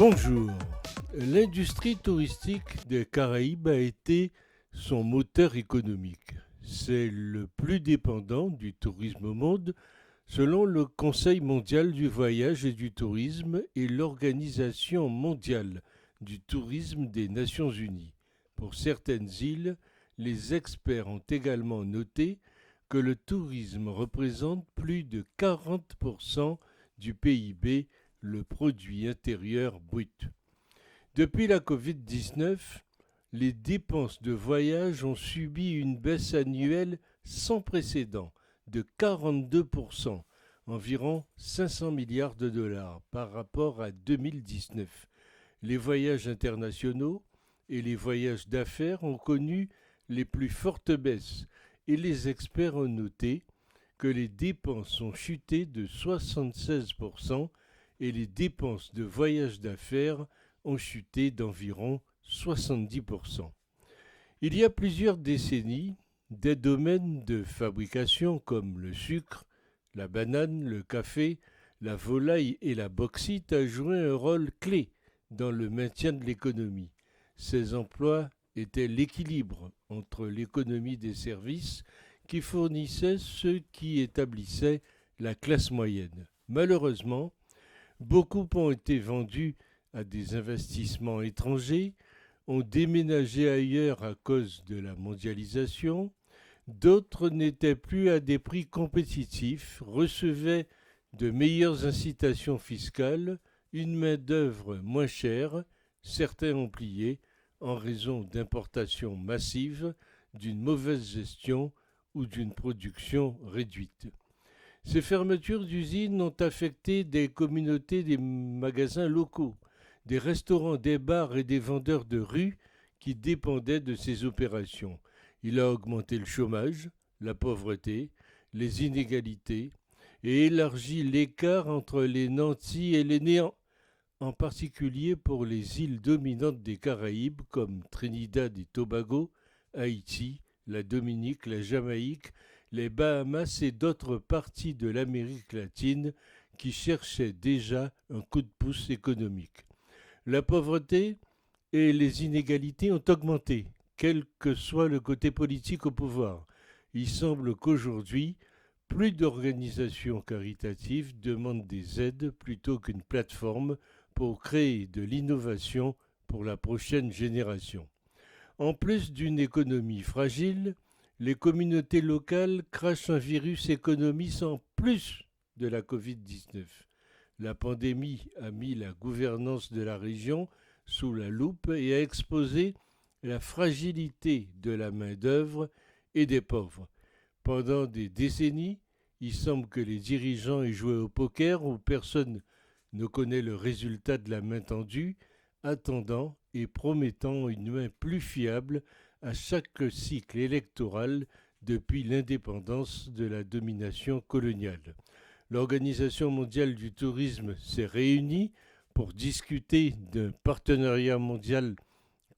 Bonjour. L'industrie touristique des Caraïbes a été son moteur économique. C'est le plus dépendant du tourisme au monde, selon le Conseil mondial du voyage et du tourisme et l'Organisation mondiale du tourisme des Nations unies. Pour certaines îles, les experts ont également noté que le tourisme représente plus de 40% du PIB, le produit intérieur brut. Depuis la Covid-19, les dépenses de voyage ont subi une baisse annuelle sans précédent de 42%, environ 500 milliards de dollars par rapport à 2019. Les voyages internationaux et les voyages d'affaires ont connu les plus fortes baisses et les experts ont noté que les dépenses ont chuté de 76% et les dépenses de voyages d'affaires ont chuté d'environ 70%. Il y a plusieurs décennies, des domaines de fabrication comme le sucre, la banane, le café, la volaille et la bauxite ont joué un rôle clé dans le maintien de l'économie. Ces emplois étaient l'équilibre entre l'économie des services qui fournissait ceux qui établissaient la classe moyenne. Malheureusement, beaucoup ont été vendus à des investissements étrangers, ont déménagé ailleurs à cause de la mondialisation, d'autres n'étaient plus à des prix compétitifs, recevaient de meilleures incitations fiscales, une main-d'œuvre moins chère, certains ont plié en raison d'importations massives, d'une mauvaise gestion ou d'une production réduite. Ces fermetures d'usines ont affecté des communautés des magasins locaux, des restaurants, des bars et des vendeurs de rue qui dépendaient de ces opérations. Il a augmenté le chômage, la pauvreté, les inégalités et élargi l'écart entre les nantis et les néants, en particulier pour les îles dominantes des Caraïbes comme Trinidad et Tobago, Haïti, la Dominique, la Jamaïque, les Bahamas et d'autres parties de l'Amérique latine qui cherchaient déjà un coup de pouce économique. La pauvreté et les inégalités ont augmenté, quel que soit le côté politique au pouvoir. Il semble qu'aujourd'hui, plus d'organisations caritatives demandent des aides plutôt qu'une plateforme pour créer de l'innovation pour la prochaine génération. En plus d'une économie fragile, les communautés locales crachent un virus économique en plus de la Covid-19. La pandémie a mis la gouvernance de la région sous la loupe et a exposé la fragilité de la main-d'œuvre et des pauvres. Pendant des décennies, il semble que les dirigeants aient joué au poker où personne ne connaît le résultat de la main tendue, attendant et promettant une main plus fiable à chaque cycle électoral depuis l'indépendance de la domination coloniale. L'Organisation mondiale du tourisme s'est réunie pour discuter d'un partenariat mondial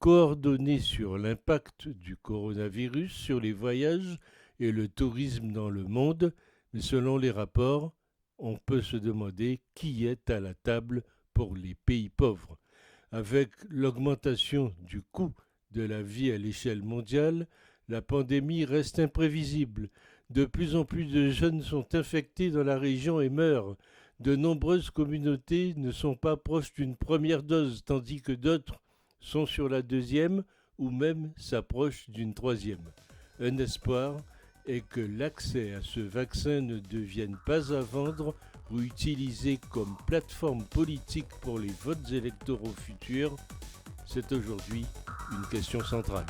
coordonné sur l'impact du coronavirus sur les voyages et le tourisme dans le monde, mais selon les rapports, on peut se demander qui est à la table pour les pays pauvres. Avec l'augmentation du coût de la vie à l'échelle mondiale, la pandémie reste imprévisible. De plus en plus de jeunes sont infectés dans la région et meurent. De nombreuses communautés ne sont pas proches d'une première dose, tandis que d'autres sont sur la deuxième ou même s'approchent d'une troisième. Un espoir est que l'accès à ce vaccin ne devienne pas à vendre ou utilisé comme plateforme politique pour les votes électoraux futurs. C'est aujourd'hui une question centrale.